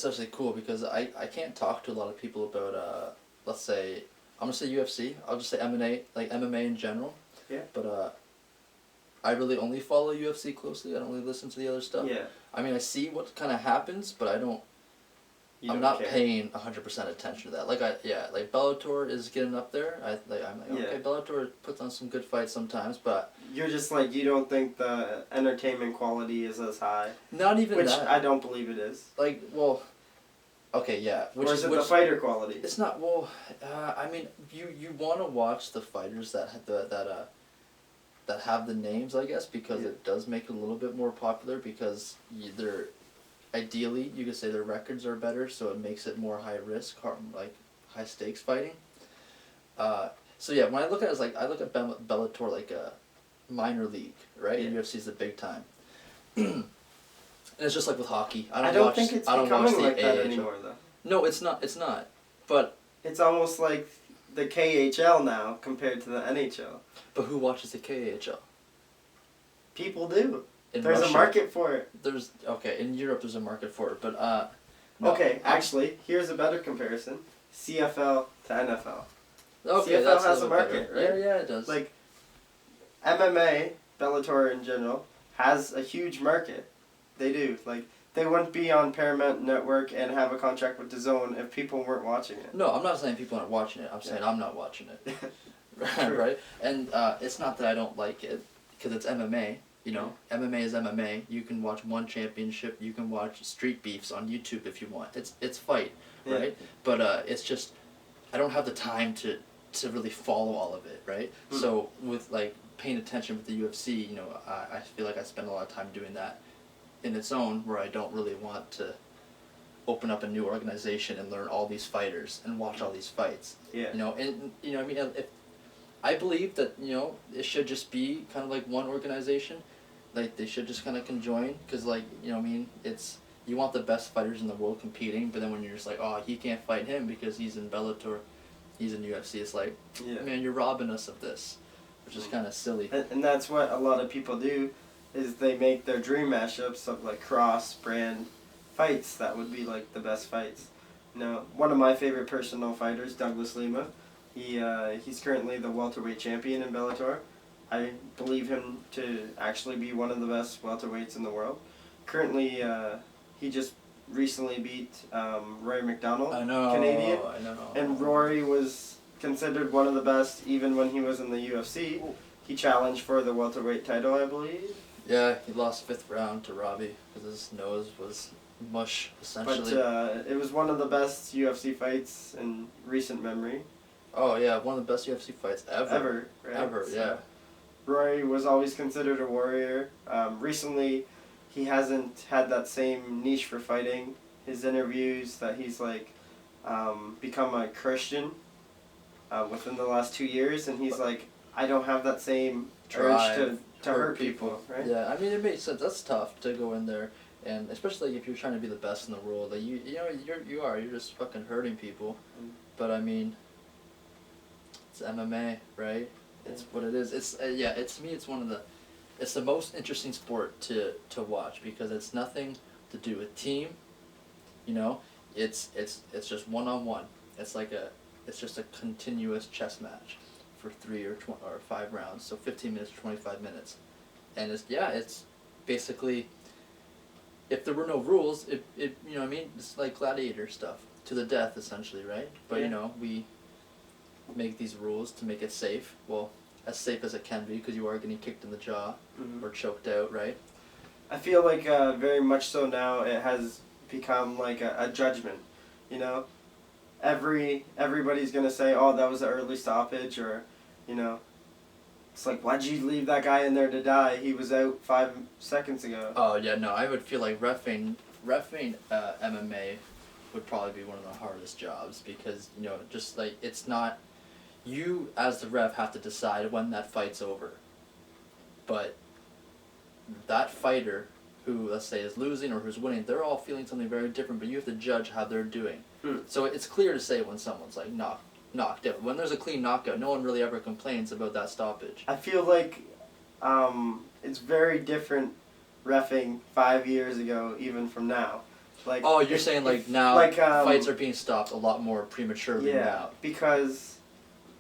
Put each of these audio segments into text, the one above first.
it's actually cool because I can't talk to a lot of people about let's say I'm gonna say UFC. I'll just say MMA, like MMA in general. Yeah. But I really only follow UFC closely. I don't really listen to the other stuff. Yeah. I mean, I see what kind of happens, but I don't. I'm not paying 100% attention to that. Like like Bellator is getting up there. I'm like, okay, Bellator puts on some good fights sometimes, but you're just like, you don't think the entertainment quality is as high. Not even which that. I don't believe it is. Like, well, okay, yeah. Or is it the fighter quality? It's not. Well, I mean, you want to watch the fighters that have the names, I guess, because it does make it a little bit more popular because they're. Ideally, you could say their records are better, so it makes it more high risk, like high stakes fighting. So yeah, when I look at it, I look at Bellator like a minor league, right? And UFC is the big time. And it's just like with hockey. I don't think it's becoming like that anymore, though. No, it's not. It's not. But it's almost like the KHL now compared to the NHL. But who watches the KHL? People do. There's Russia, a market for it. In Europe there's a market for it, but no. Okay, actually, here's a better comparison: CFL to NFL. Okay, CFL has a market, right? Yeah, it does. Like MMA, Bellator in general, has a huge market. They do. Like, they wouldn't be on Paramount Network and have a contract with DAZN if people weren't watching it. No, I'm not saying people aren't watching it. I'm saying I'm not watching it. Right? And it's not that I don't like it, because it's MMA. You know, MMA is MMA. You can watch one championship. You can watch street beefs on YouTube if you want. It's fight, right? But it's just, I don't have the time to really follow all of it, right? So with like paying attention with the UFC, you know, I feel like I spend a lot of time doing that in its own, where I don't really want to open up a new organization and learn all these fighters and watch all these fights. Yeah. You know, and you know, I mean, if I believe that, you know, it should just be kind of like one organization. Like, they should just kind of conjoin, because, like, you know what I mean, you want the best fighters in the world competing, but then when you're just like, oh, he can't fight him because he's in Bellator, he's in UFC, it's like, man, you're robbing us of this, which is kind of silly. And that's what a lot of people do, is they make their dream mashups of, like, cross-brand fights that would be, like, the best fights. You know, one of my favorite personal fighters, Douglas Lima, he's currently the welterweight champion in Bellator. I believe him to actually be one of the best welterweights in the world. Currently, he just recently beat Rory McDonald, Canadian. I know. And Rory was considered one of the best even when he was in the UFC. He challenged for the welterweight title, I believe. Yeah, he lost 5th round to Robbie because his nose was mush, essentially. But it was one of the best UFC fights in recent memory. Oh, yeah, one of the best UFC fights ever. Right? Ever, yeah. Rory was always considered a warrior. Recently, he hasn't had that same niche for fighting. His interviews that he's like become a Christian within the last 2 years, and he's like, I don't have that same urge to hurt people, right? Yeah, I mean, it makes sense. That's tough to go in there, and especially if you're trying to be the best in the world. Like, you're just fucking hurting people. But I mean, it's MMA, right? It's what it is. It's to me, it's the most interesting sport to watch, because it's nothing to do with team. You know, it's just one-on-one. It's just a continuous chess match for 3 or 5 rounds, so 15 minutes to 25 minutes, and it's basically, if there were no rules, it you know what I mean, it's like gladiator stuff to the death, essentially, right? But you know, we make these rules to make it safe. Well, as safe as it can be, because you are getting kicked in the jaw or choked out, right? I feel like very much so now it has become like a judgment, you know? Everybody's going to say, oh, that was an early stoppage, or, you know, it's like, why'd you leave that guy in there to die? He was out 5 seconds ago. Oh, yeah, no, I would feel like reffing MMA would probably be one of the hardest jobs, because, you know, just like, it's not, you as the ref have to decide when that fight's over. But that fighter who, let's say, is losing or who's winning, they're all feeling something very different, but you have to judge how they're doing. So it's clear to say when someone's like knocked out. When there's a clean knockout, no one really ever complains about that stoppage. I feel like it's very different reffing 5 years ago, even from now. Like, Oh, you're saying like now like, fights are being stopped a lot more prematurely yeah, now. because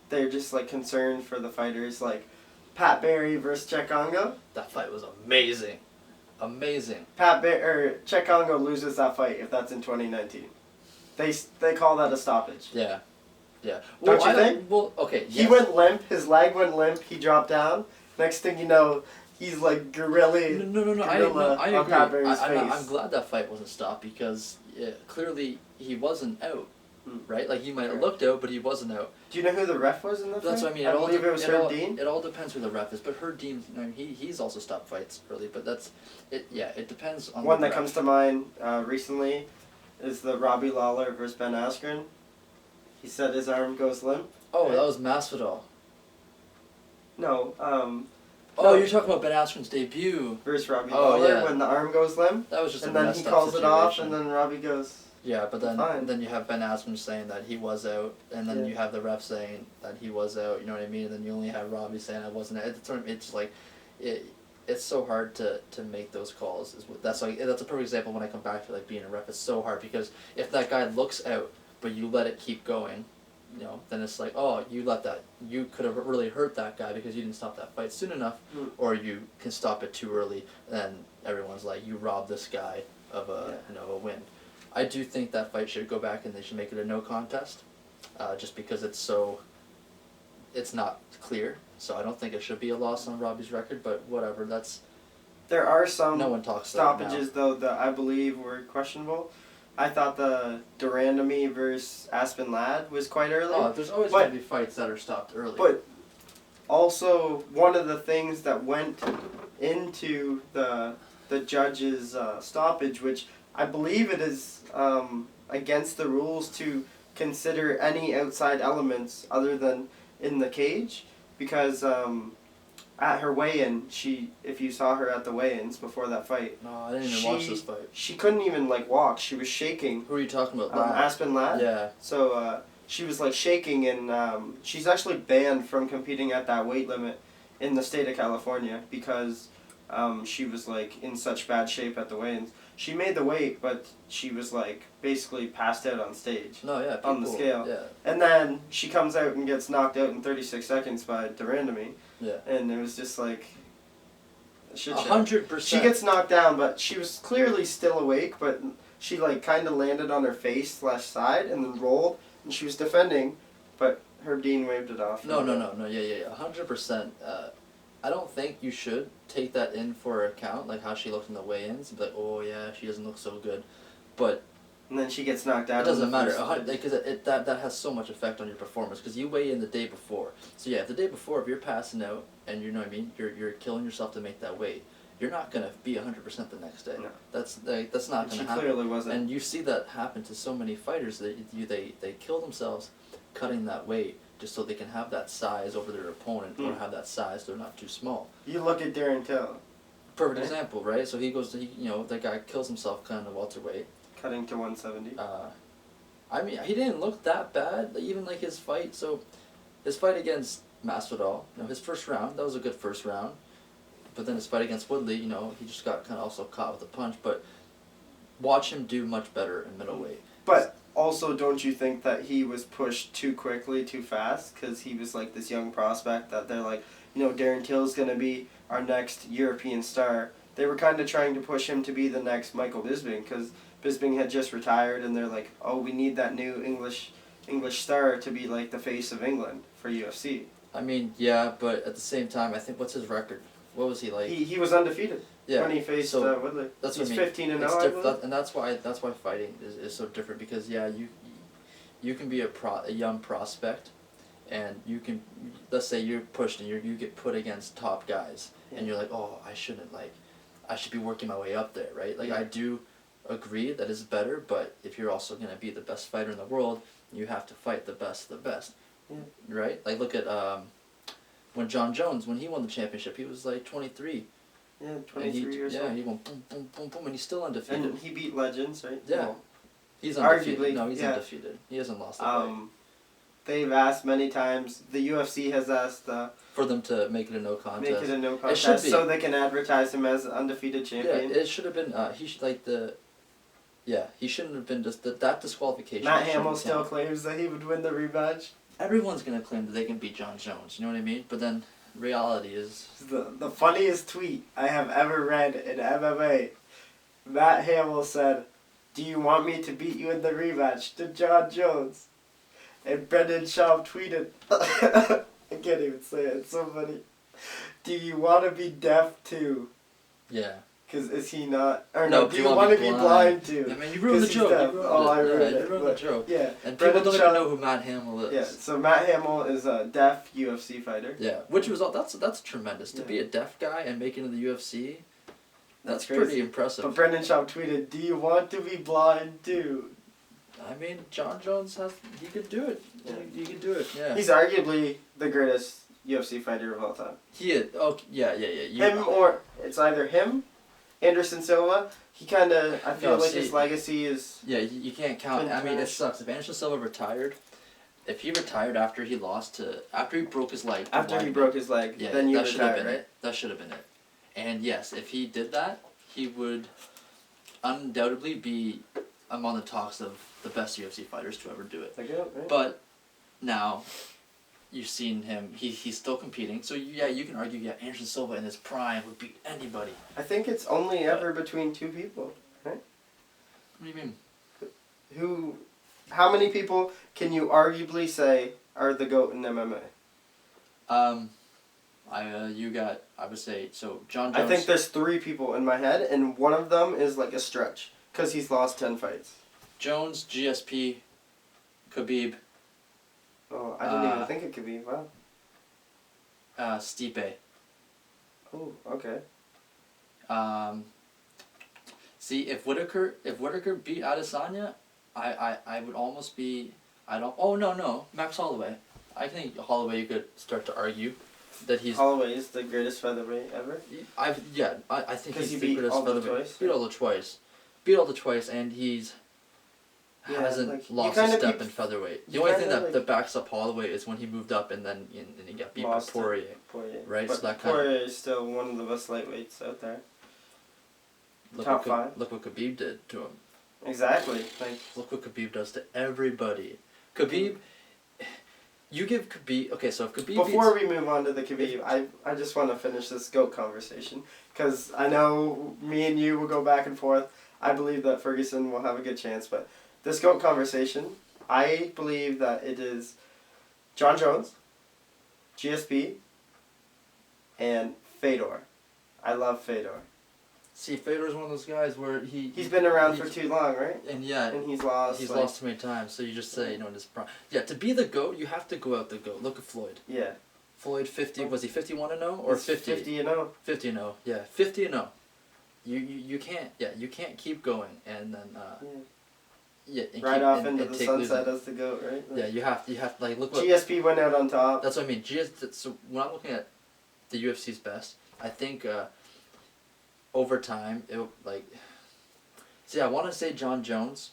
they're just like concerned for the fighters. Like Pat Barry versus Chekongo. That fight was amazing. Amazing. Chekongo loses that fight if that's in 2019. They call that a stoppage. Yeah. Yeah. Don't Well, you think? Well, okay. He yes. went limp. His leg went limp. He dropped down. Next thing you know, he's like No, gorilla I agree. on Pat Barry's face. I'm glad that fight wasn't stopped because clearly he wasn't out, right? Like he might have looked out, but he wasn't out. Do you know who the ref was in the fight? That's what I mean. I believe it was Herb Dean. It all depends who the ref is, but Herb Dean, I mean, he's also stopped fights early, but that's it. Yeah, it depends on One the that ref. comes to mind recently is the Robbie Lawler versus Ben Askren. He said his arm goes limp. Oh, that was Masvidal. No, Oh, no. you're talking about Ben Askren's debut. Versus Robbie Oh, Lawler yeah. when the arm goes limp. That was just And a then messed he up calls it off, situation. and then Robbie goes. Yeah, but Fine. then you have Ben Askren saying that he was out, and then Yeah. you have the ref saying that he was out. You know what I mean? And then you only have Robbie saying I wasn't out. It's like, it's so hard to make those calls. That's a perfect example when I come back to like being a ref. It's so hard because if that guy looks out, but you let it keep going, you know, then it's like, oh, you could have really hurt that guy because you didn't stop that fight soon enough, or you can stop it too early, and everyone's like, you robbed this guy of a win. I do think that fight should go back and they should make it a no contest, just because it's not clear. So I don't think it should be a loss on Robbie's record, but whatever. There are some No one talks about it now. stoppages though that I believe were questionable. I thought the Durandamy versus Aspen Ladd was quite early. Oh, there's always going to be fights that are stopped early. But also, one of the things that went into the judge's stoppage, which I believe it is against the rules to consider any outside elements other than in the cage, because at her weigh-in, if you saw her at the weigh-ins before that fight, no, I didn't even watch this fight. she couldn't even like walk. She was shaking. Who are you talking about? Ladd? Aspen Ladd. Yeah. So she was like shaking, and she's actually banned from competing at that weight limit in the state of California because she was like in such bad shape at the weigh-ins. She made the weight, but she was like basically passed out on stage. No, yeah. On the scale. Yeah. And then she comes out and gets knocked out in 36 seconds by Durandamy. Yeah. And it was just like a shit show. 100%. She gets knocked down, but she was clearly still awake, but she like kind of landed on her face / side and then rolled, and she was defending, but Herb Dean waved it off. No. Yeah. 100%. I don't think you should take that in for account, like how she looked in the weigh-ins, and be like, oh yeah, she doesn't look so good, but And then she gets knocked out. it doesn't matter because that has so much effect on your performance because you weigh in the day before. So yeah, the day before, if you're passing out and you know what I mean, you're killing yourself to make that weight. You're not gonna be 100% the next day. No. That's not gonna happen. She clearly wasn't. And you see that happen to so many fighters that they kill themselves cutting that weight just so they can have that size over their opponent or have that size so they're not too small. You look at Darren Till. Perfect example, right? So he goes to that guy kills himself cutting the welterweight. Cutting to 170. I mean, he didn't look that bad, even like his fight. So, his fight against Masvidal, his first round, that was a good first round. But then his fight against Woodley, he just got kind of also caught with a punch. But watch him do much better in middleweight. But also, don't you think that he was pushed too quickly, too fast? Because he was like this young prospect that they're like, Darren Till's going to be our next European star. They were kind of trying to push him to be the next Michael Bisping because Bisping had just retired, and they're like, oh, we need that new English star to be like the face of England for UFC. I mean, yeah, but at the same time, I think what's his record? What was he like? He was undefeated when he faced Woodley. That's He's what I mean. 15-0. And that's why fighting is so different because you can be a young prospect, and you can, let's say you're pushed and you get put against top guys, and you're like, oh, I should be working my way up there, right? Like I do agree that it's better, but if you're also gonna be the best fighter in the world, you have to fight the best of the best, right? Like look at when John Jones, when he won the championship, he was like 23. Yeah, 23 years old. Yeah, he won boom, boom, boom, boom, and he's still undefeated. And he beat legends, right? Yeah. Well, he's undefeated. Arguably, No, he's undefeated. He hasn't lost a fight. They've asked many times, the UFC has asked for them to make it a no contest. So they can advertise him as undefeated champion. Yeah, it should have been, he should, like Yeah, he shouldn't have been just that disqualification. Matt shouldn't Hamill still count. claims that he would win the rematch. Everyone's gonna claim that they can beat John Jones. You know what I mean? But then reality is, The funniest tweet I have ever read in MMA. Matt Hamill said, "Do you want me to beat you in the rematch?" to John Jones. And Brendan Schaub tweeted, I can't even say it, it's so funny. "Do you want to be deaf too?" yeah. Because is he not? Or No, no, do you want to be blind too? I mean, you ruined the 'Cause he's joke. deaf. You ruined Oh, it. I ruined You it. ruined the joke. Yeah. And Brendan people don't even Schaub- know who Matt Hamill is. Yeah, so Matt Hamill is a deaf UFC fighter. Yeah, which was that's tremendous. To Yeah. be a deaf guy and make it into the UFC, that's crazy. pretty impressive. But Brendan Schaub tweeted, "Do you want to be blind too?" I mean, John Jones he could do it. Yeah. He could do it. Yeah. He's arguably the greatest UFC fighter of all time. He is. Oh, yeah. Him or it's either him, Anderson Silva. He kind of, I feel like his legacy is. Yeah, you can't count. I mean, it trash. sucks. If Anderson Silva retired, if he retired after he broke his leg. After he broke his leg, yeah, then you that should have retire, been right? it. That should have been it. And yes, if he did that, he would undoubtedly be among the talks of the best UFC fighters to ever do it. Like it, right? But now, you've seen him. He's still competing. So yeah, you can argue. Yeah, Anderson Silva in his prime would beat anybody. I think it's only ever between two people, right? What do you mean? How many people can you arguably say are the GOAT in MMA? I would say so. John Jones. I think there's 3 people in my head, and one of them is like a stretch because he's lost 10 fights. Jones, GSP, Khabib, Oh, I didn't even think it could be. Wow. Stipe. Oh, okay. See, if Whitaker beat Adesanya, I would almost be. I don't. Oh no, Max Holloway. I think Holloway you could start to argue that he's. Holloway is the greatest featherweight ever. I think he's he the beat greatest Aldo featherweight. twice? Beat Aldo twice, and he's. Yeah, Hasn't like, you lost a kinda step keep- in featherweight. The you only thing kinda, that backs up Holloway is when he moved up and then he got beat by Lost to Poirier. Poirier. Right, But so that kinda- Poirier is still one of the best lightweights out there. Look Top what 5. Look what Khabib did to him. Exactly. Like, Look what Khabib does to everybody. Khabib, you give Khabib. Okay, so if Khabib before beats, we move on to the Khabib, I just want to finish this GOAT conversation because I know me and you will go back and forth. I believe that Ferguson will have a good chance, but this GOAT conversation, I believe that it is John Jones, GSP, and Fedor. I love Fedor. see, Fedor's one of those guys where He's been around for too long, right? and yeah, And he's lost. he's like, lost too many times. So you just say, in his prime. Yeah, to be the GOAT, you have to go out the GOAT. Look at Floyd. Yeah. Floyd 50 was he 51-0 or He's 50? 50-0. 50-0. Yeah, 50-0. You can't keep going and then Yeah. and Right keep, off and, into and the take sunset losing. as the GOAT, right? Yeah, you have like look what GSP went out on top. that's what I mean. So when I'm looking at the UFC's best, I think over time it like. See, I want to say John Jones,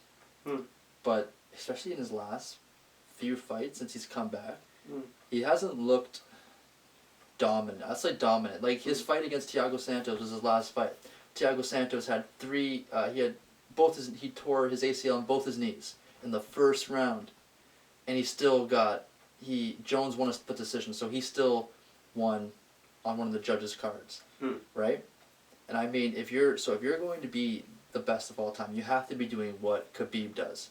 but especially in his last few fights since he's come back, he hasn't looked dominant. I'd say dominant. Like his fight against Thiago Santos was his last fight. Thiago Santos had 3. He tore his ACL on both his knees in the first round, and he still got. Jones won a split decision, so he still won on one of the judges' cards, right? And I mean, if you're going to be the best of all time, you have to be doing what Khabib does.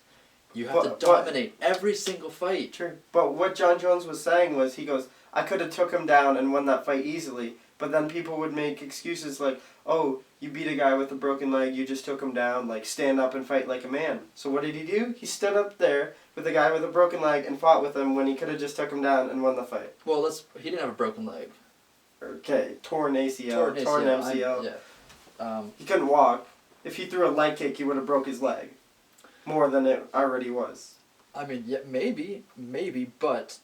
You have to dominate every single fight. True. But what John Jones was saying was, he goes, I could have took him down and won that fight easily, but then people would make excuses like, oh, you beat a guy with a broken leg, you just took him down, like, stand up and fight like a man. So what did he do? He stood up there with a guy with a broken leg and fought with him when he could have just took him down and won the fight. Well, he didn't have a broken leg. Okay, torn ACL, torn MCL. He couldn't walk. If he threw a leg kick, he would have broke his leg. More than it already was. I mean, yeah, maybe, but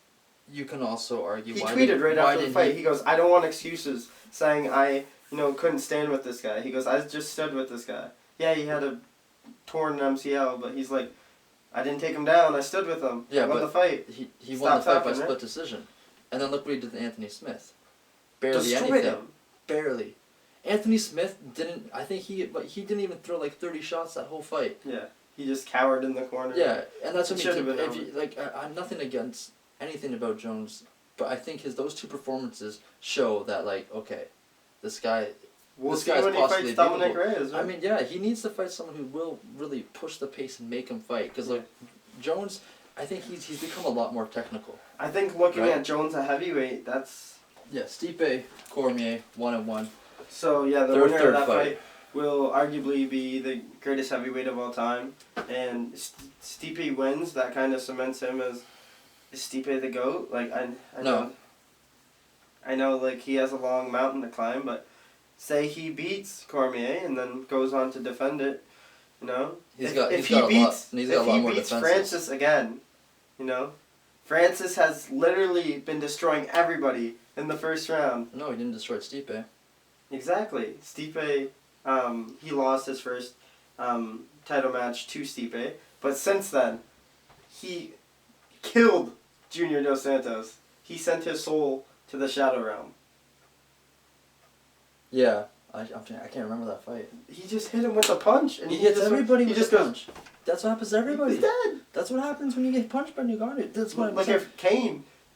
you can also argue He why tweeted right after the fight, he he goes, I don't want excuses saying I, couldn't stand with this guy. He goes, I just stood with this guy. Yeah, he had a torn MCL, but he's like, I didn't take him down, I stood with him. Yeah, I won the fight. He won the fight by talking, split right? decision. And then look what he did to Anthony Smith. Barely Destroyed anything. him. Barely. Anthony Smith didn't. I think he didn't even throw like 30 shots that whole fight. Yeah, he just cowered in the corner. Yeah, and that's It what I should mean. have been over. I'm nothing against anything about Jones, but I think those two performances show that like okay, this guy. We'll This see guy's when he possibly fights Dominic beatable. Reyes. Right? I mean, yeah, he needs to fight someone who will really push the pace and make him fight. Because like Jones, I think he's become a lot more technical. I think looking Right? at Jones at heavyweight, that's Yeah, Stipe Cormier 1-1. so. Yeah, the Their winner of third that fight. fight will arguably be the greatest heavyweight of all time, and Stipe wins. That kind of cements him as is Stipe the GOAT. Like I No. know, like he has a long mountain to climb, but say he beats Cormier and then goes on to defend it, you know. He's If got he a lot beats more defenses. Francis again, you know, Francis has literally been destroying everybody in the first round. No, he didn't destroy Stipe. Exactly. Stipe, he lost his first title match to Stipe, but since then, he killed Junior Dos Santos. He sent his soul to the Shadow Realm. Yeah, I can't remember that fight. He just hit him with a punch, and He hits just everybody he with just a goes, punch. That's what happens to everybody. He's dead. That's what happens when you get punched by Ngannou. That's what I'm Like saying. if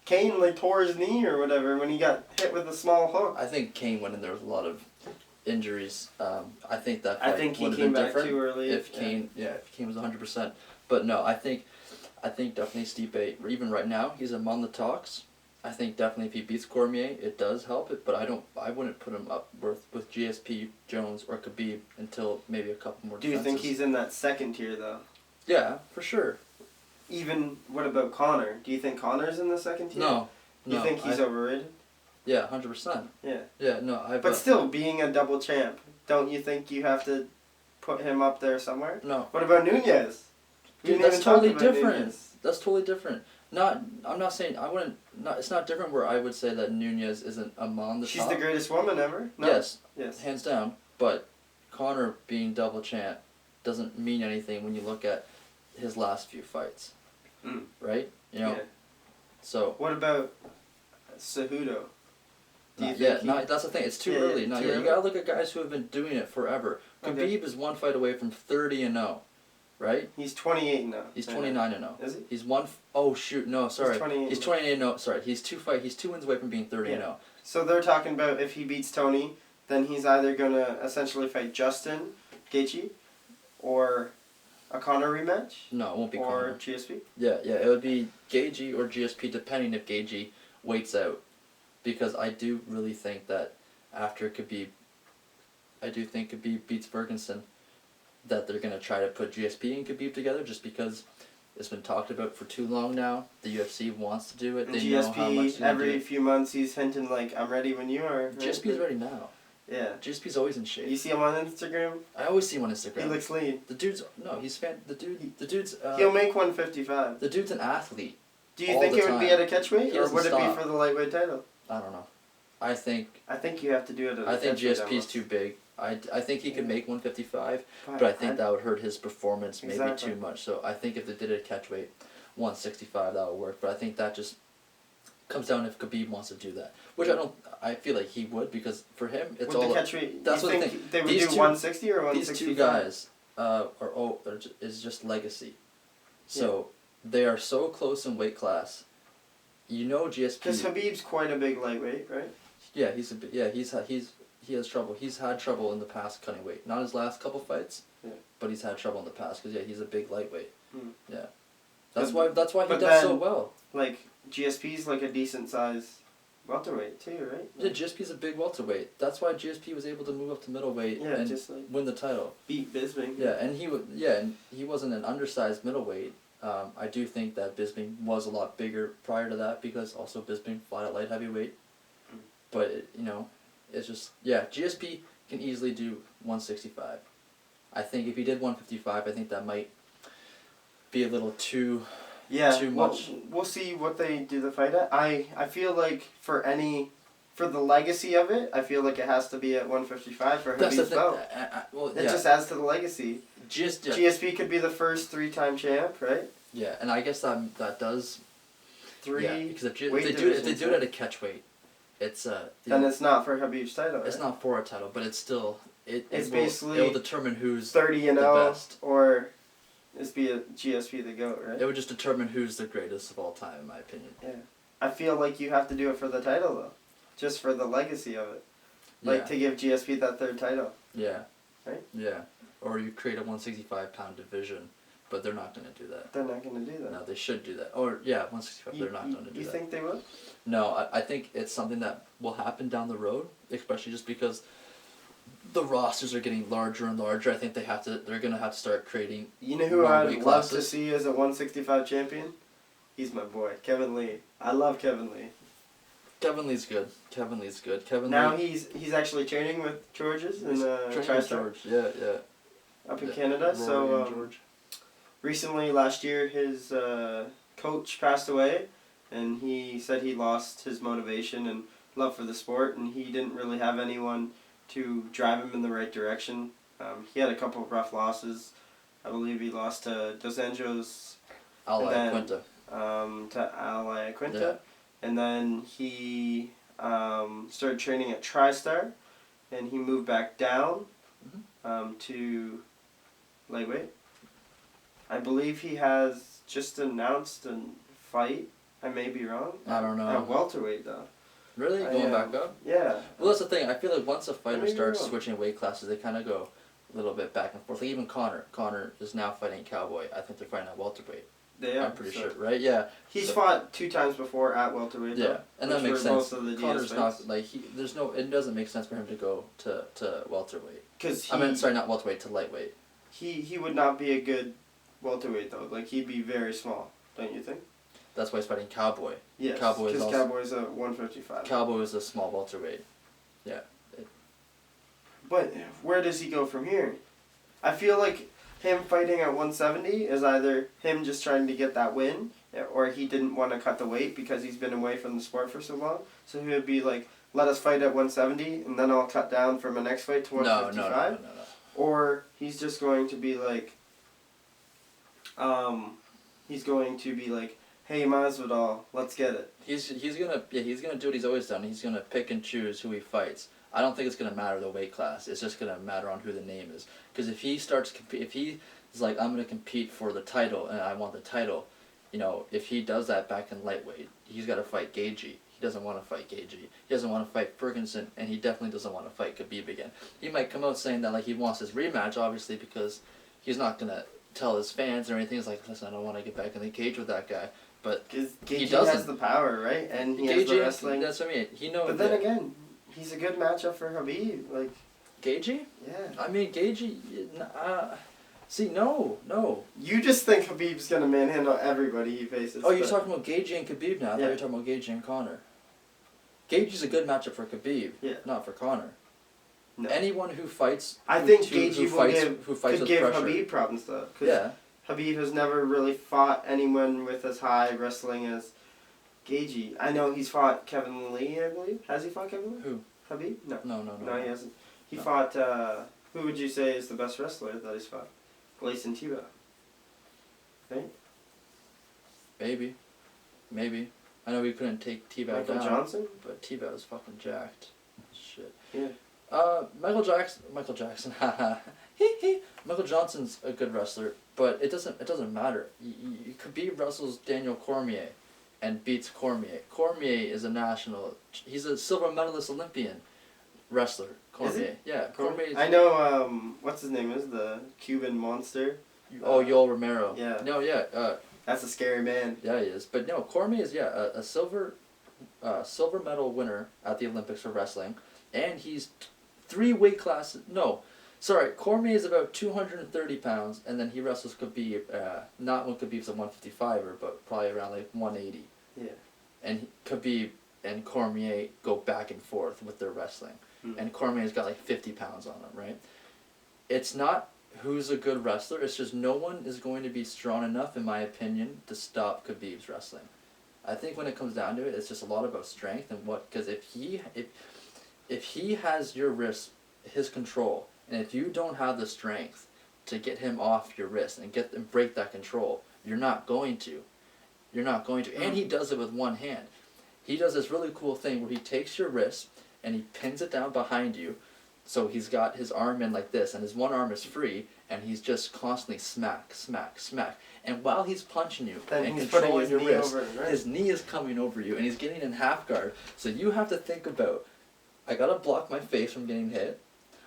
Kane like tore his knee or whatever when he got hit with a small hook. I think Kane went in there with a lot of injuries. I think that I fight think he would have came been back different too early. if Kane, if Kane was 100%. But no, I think definitely Stipe. Even right now, he's among the talks. I think definitely if he beats Cormier, it does help it. But I wouldn't put him up with GSP, Jones, or Khabib until maybe a couple more. Do you think defenses. he's in that second tier though? Yeah, for sure. Even what about Conor? Do you think Conor's in the second tier? No. You think he's overrated? Yeah, 100%. Yeah. Yeah, no, But still, being a double champ, don't you think you have to put him up there somewhere? No. What about Nunez? We Dude, didn't that's even talk totally about different. Nunez. That's totally different. I'm not saying I wouldn't. It's not different where I would say that Nunez isn't among the She's top. the greatest woman ever. No? Yes, Yes. hands down. But Conor being double champ doesn't mean anything when you look at his last few fights, right? You know. Yeah. So. What about Cejudo? That's the thing. It's too early. Too You early? gotta look at guys who have been doing it forever. Okay. Khabib is one fight away from 30-0, right? He's 28 now. He's 29-0. Is he? He's one. Oh shoot! No, sorry. He's 28. He's 28-0. Sorry, he's He's 2 wins away from being 30-0. So they're talking about if he beats Tony, then he's either gonna essentially fight Justin Gaethje, or a Conor rematch, No, it won't be or Conor. GSP. Yeah, it would be Gaethje or GSP, depending if Gaethje waits out, because I do really think that after Khabib beats Ferguson, that they're gonna try to put GSP and Khabib together, just because it's been talked about for too long now. The UFC wants to do it. And They know how much GSP every few months he's hinting like, "I'm ready when you are." Right? GSP's ready now. Yeah. GSP's always in shape. You see him on Instagram? I always see him on Instagram. He looks lean. The dude's The dude's. He'll make 155. The dude's an athlete. Do you all think the it would be time. at a catchweight, He or doesn't would it stop. be for the lightweight title? I don't know. I think you have to do it at a catchweight GSP's almost. too big. I think he could make 155, God, but I think that would hurt his performance maybe Exactly. too much. So I think if they did it at catchweight, 165, that would work. But I think that just comes down if Khabib wants to do that, which I feel like he would, because for him it's Would all. the catchweight, that's you what I think think. they would These do two- 160 or These 165? two guys is just legacy. So they are so close in weight class. You know GSP. Because Habib's quite a big lightweight, right? Yeah, he has trouble. He's had trouble in the past cutting weight. Not his last couple fights, but he's had trouble in the past because he's a big lightweight. Yeah, that's why he but does so then- well. Like, GSP's like a decent size welterweight too, right? Yeah, GSP's a big welterweight. That's why GSP was able to move up to middleweight Yeah, and just like win the title. beat Bisping. Yeah, and he wasn't an undersized middleweight. I do think that Bisping was a lot bigger prior to that, because also Bisping fought at light heavyweight. But it's just GSP can easily do 165. I think if he did 155, I think that might be a little too too much. We'll see what they do the fight at. I feel like for the legacy of it, I feel like it has to be at 155 for That's the Habib's thing. belt. It just adds to the legacy. GSP could be the first 3-time champ, right? Yeah, and I guess that does. 3 Yeah, because if weight they do it divisions, at a catchweight, it's then it's not for Khabib's title. It's right? not for a title, but it's still It's it basically will determine who's 30-0 the best. or is be a GSP the GOAT, right? It would just determine who's the greatest of all time, in my opinion. Yeah. I feel like you have to do it for the title though, just for the legacy of it. Like to give GSP that third title. Yeah. Right? Yeah. Or you create a 165-pound division, but they're not going to do that. They're not going to do that. No, they should do that. Or, 165, they're not going to do that. You think they will? No, I think it's something that will happen down the road, especially just because the rosters are getting larger and larger. I think they're going to have to start creating. You know who I'd love to see as a 165 champion? He's my boy, Kevin Lee. I love Kevin Lee. Kevin Lee's good. Kevin Lee's good. Now he's actually training with George's in George. Yeah. Up in Canada. Rory so George. Recently, last year, his coach passed away, and he said he lost his motivation and love for the sport, and he didn't really have anyone to drive him in the right direction. He had a couple of rough losses. I believe he lost to Dos Anjos. Quinta. To Ally Quinta. Yeah. And then he started training at TriStar, and he moved back down to lightweight. I believe he has just announced a fight. I may be wrong. I don't know. At welterweight, though. Really? Going back up? Yeah. Well, that's the thing. I feel like once a fighter starts switching weight classes, they kind of go a little bit back and forth. Like even Connor. Connor is now fighting Cowboy. I think they're fighting at welterweight. They are. I'm pretty sure, right? Yeah. He's fought 2 times before at welterweight. Yeah, and that makes sense. Connor's not like it doesn't make sense for him to go to welterweight. Because not welterweight, to lightweight. He would not be a good welterweight though. Like he'd be very small, don't you think? That's why he's fighting Cowboy. Yes, because Cowboy's a 155. Cowboy is a small welterweight. Yeah. But where does he go from here? I feel like him fighting at 170 is either him just trying to get that win, or he didn't want to cut the weight because he's been away from the sport for so long. So he would be like, let us fight at 170, and then I'll cut down for my next fight to 155. No. Or he's just going to be like, hey Masvidal, let's get it. He's gonna do what he's always done. He's gonna pick and choose who he fights. I don't think it's gonna matter the weight class. It's just gonna matter on who the name is. Because if he starts if he is like, I'm gonna compete for the title and I want the title, if he does that back in lightweight, he's got to fight Gaethje. He doesn't want to fight Gaethje. He doesn't want to fight Ferguson, and he definitely doesn't want to fight Khabib again. He might come out saying that like he wants his rematch, obviously, because he's not gonna tell his fans or anything. He's like, listen, I don't want to get back in the cage with that guy. But he has the power, right? And he has the wrestling. That's what I mean. He knows. But then again, he's a good matchup for Khabib. Like Gaethje? Yeah. I mean, Gaethje. See, no. You just think Khabib's gonna manhandle everybody he faces. Oh, you're talking about Gaethje and Khabib now. I thought you were talking about Gaethje and Conor. Gaethje's a good matchup for Khabib. Yeah. Not for Conor. No. Anyone who fights. I think Gaethje could give Khabib problems though. Yeah. Habib has never really fought anyone with as high wrestling as Gaethje. I know he's fought Kevin Lee, I believe. Has he fought Kevin Lee? Who? Khabib? No. No, He hasn't. He fought, who would you say is the best wrestler that he's fought? Gleison Tebow. Right? Maybe. I know we couldn't take Tebow down. Michael Johnson? But Tebow is fucking jacked. Shit. Yeah. Michael Jackson. Michael Johnson's a good wrestler, but it doesn't matter. Khabib wrestles Daniel Cormier, and beats Cormier. Cormier is a national. He's a silver medalist Olympian wrestler. Cormier. Is he? Yeah, Cormier. I know. What's his name is the Cuban monster. Yoel Romero. Yeah. No, yeah. That's a scary man. Yeah, he is. But no, Cormier is a silver medal winner at the Olympics for wrestling, and he's 3 weight classes. No, sorry, Cormier is about 230 pounds, and then he wrestles Khabib. Not when Khabib's a 155er, but probably around like 180. Yeah. And Khabib and Cormier go back and forth with their wrestling, and Cormier's got like 50 pounds on him, right? It's not who's a good wrestler. It's just no one is going to be strong enough, in my opinion, to stop Khabib's wrestling. I think when it comes down to it, it's just a lot about strength and what. Because if he has your wrist, his control, and if you don't have the strength to get him off your wrist and break that control, you're not going to. And he does it with one hand. he does this really cool thing where he takes your wrist and he pins it down behind you. So he's got his arm in like this, and his one arm is free, and he's just constantly smack, smack, smack. And while he's punching you Then and he's putting controlling his your knee wrist, over it, right? his knee is coming over you, and he's getting in half guard. So you have to think about, I gotta block my face from getting hit,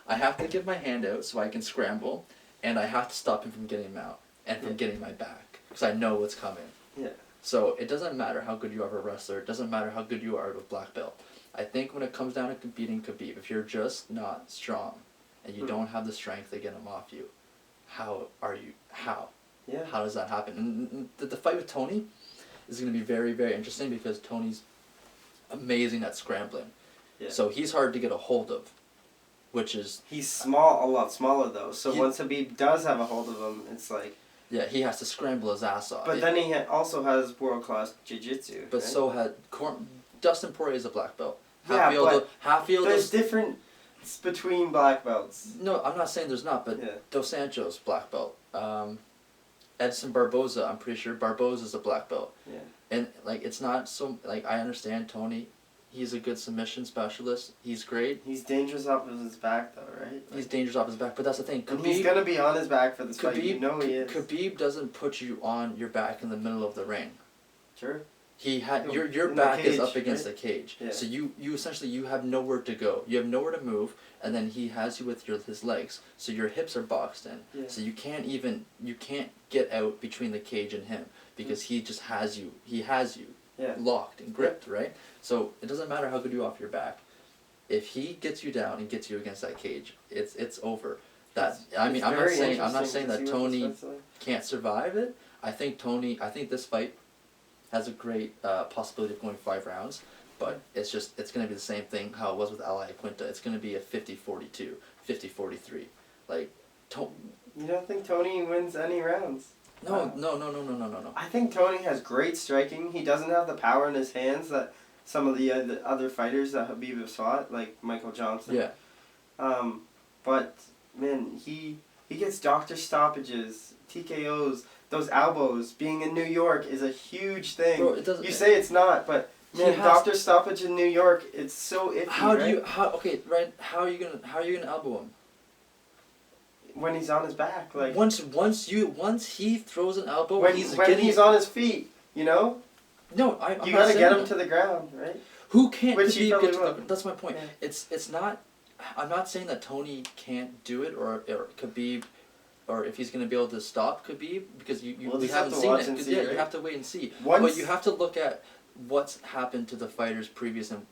I have to get my hand out so I can scramble, and I have to stop him from getting him out, and from getting my back, because I know what's coming. Yeah. So it doesn't matter how good you are of a wrestler, it doesn't matter how good you are of a black belt. I think when it comes down to beating Khabib, if you're just not strong, and you don't have the strength to get him off you, how? Yeah. How does that happen? And the fight with Tony is going to be very, very interesting because Tony's amazing at scrambling. Yeah. So he's hard to get a hold of, which is... He's small, a lot smaller though. So He- once Habib does have a hold of him, it's like... Yeah, he has to scramble his ass off. But then he also has world-class jiu-jitsu. But right? so had... Dustin Poirier is a black belt. Yeah, but Hatfield there's is... difference between black belts. No, I'm not saying there's not, but Yeah. Dos Santos, black belt. Edson Barboza, I'm pretty sure Barboza's a black belt. Yeah. And, like, it's not so... Like, I understand Tony. He's a good submission specialist. He's great. He's dangerous off of his back though, right? He's dangerous off his back, but that's the thing. And he's gonna be on his back for this fight. You Khabib, know he is. Khabib doesn't put you on your back in the middle of the ring. Sure. He had No, your in the back is cage, up against right? the cage. Yeah. So you essentially you have nowhere to go. You have nowhere to move, and then he has you with his legs. So your hips are boxed in. Yeah. So you can't get out between the cage and him because he just has you. He has you Yeah. locked and gripped, right? So it doesn't matter how good you are off your back. If he gets you down and gets you against that cage, it's over. That I mean, It's I'm not very saying interesting to that see what Tony this fight's like. can't survive it. I think this fight has a great possibility of going 5 rounds, but it's going to be the same thing how it was with Ali Quinta. It's going to be a 50-42, 50-43. Like, You don't think Tony wins any rounds? no. I think Tony has great striking. He doesn't have the power in his hands that some of the other fighters that Habib have fought, like Michael Johnson. Yeah. But man, he gets doctor stoppages, TKOs, those elbows. Being in New York is a huge thing. Bro, it doesn't. You say it's not, but He man, has- doctor stoppage in New York, it's so iffy. How do right? you how are you gonna elbow him? When he's on his back, like Once he throws an elbow, when he's he's on his feet, you know. No, I'm You not gotta saying get him that. to the ground, right? Who can't Which he Khabib probably get to the, will. that's my point. Yeah. It's not. I'm not saying that Tony can't do it or Khabib, or if he's going to be able to stop Khabib because We'll we just have haven't to seen watch it. and 'Cause, see, yeah, right? you have to wait and see. Once- But you have to look at what's happened to the fighters previous, and